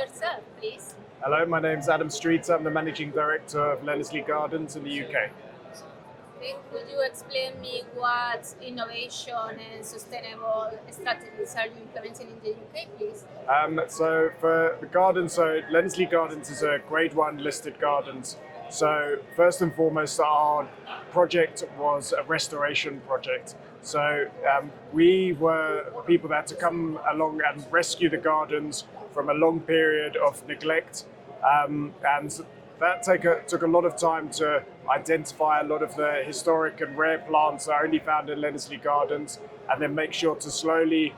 yourself, please. Hello, my name's Adam Street. I'm the Managing Director of Leonardslee Gardens in the UK. Okay, could you explain me what innovation and sustainable strategies are you implementing in the UK, please? So for the gardens, Leonardslee Gardens is a Grade 1 listed gardens. So first and foremost, our project was a restoration project. So we were people that had to come along and rescue the gardens from a long period of neglect. And that took a lot of time to identify a lot of the historic and rare plants that are only found in Leonardslee Gardens, and then make sure to slowly,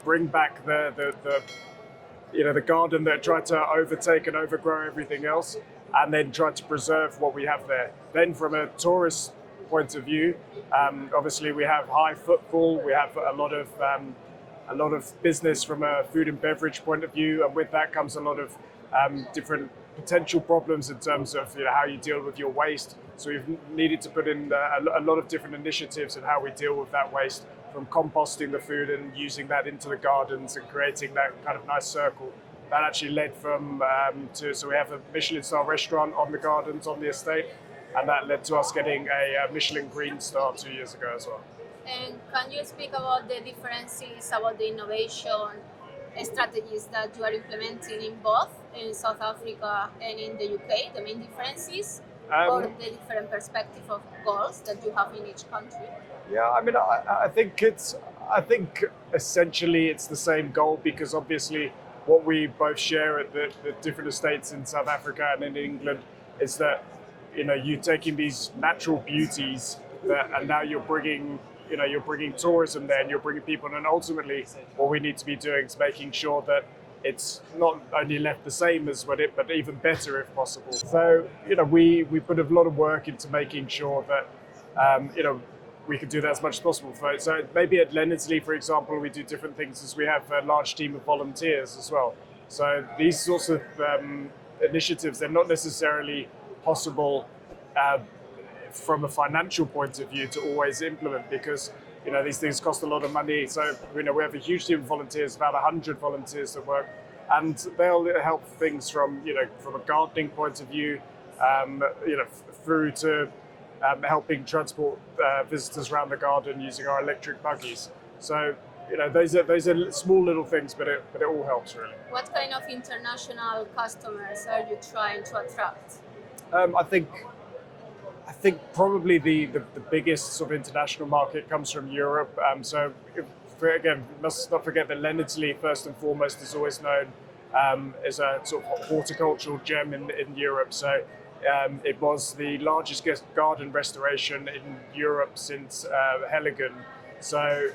bring back the garden that tried to overtake and overgrow everything else, and then try to preserve what we have there. Then, from a tourist point of view, obviously we have high footfall. We have a lot of business from a food and beverage point of view, and with that comes a lot of different potential problems in terms of how you deal with your waste. So we've needed to put in a lot of different initiatives in how we deal with that waste, from composting the food and using that into the gardens and creating that kind of nice circle. That actually led so we have a Michelin-star restaurant on the gardens, on the estate, and that led to us getting a Michelin Green Star 2 years ago as well. And can you speak about the differences, about the innovation strategies that you are implementing in both in South Africa and in the UK, the main differences, or the different perspective of goals that you have in each country? Yeah, I mean, I think essentially it's the same goal, because obviously what we both share at the different estates in South Africa and in England is that you're taking these natural beauties and now you're bringing tourism there, and you're bringing people, and ultimately what we need to be doing is making sure that it's not only left the same as but even better if possible. So we put a lot of work into making sure that we can do that as much as possible. So maybe at Leonardslee, for example, we do different things as we have a large team of volunteers as well. So these sorts of initiatives, they're not necessarily possible from a financial point of view to always implement, because these things cost a lot of money. So we have a huge team of volunteers, about 100 volunteers that work, and they'll help things from a gardening point of view, through to helping transport visitors around the garden using our electric buggies. So those are small little things, but it all helps really. What kind of international customers are you trying to attract? I think probably the biggest sort of international market comes from Europe. Again, must not forget that Leonardslee, first and foremost, is always known as a sort of horticultural gem in Europe. So it was the largest garden restoration in Europe since Heligan. So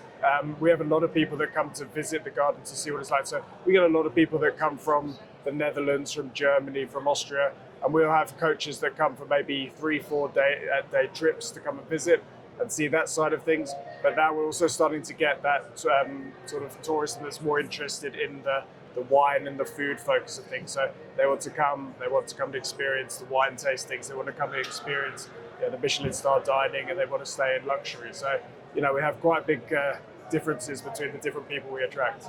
we have a lot of people that come to visit the garden to see what it's like. So we get a lot of people that come from the Netherlands, from Germany, from Austria, and we'll have coaches that come for maybe 3-4 day trips to come and visit and see that side of things. But now we're also starting to get that sort of tourism that's more interested in the wine and the food focus of things. So they want to come to experience the wine tastings, they want to come to experience the Michelin-star dining, and they want to stay in luxury. So we have quite big differences between the different people we attract.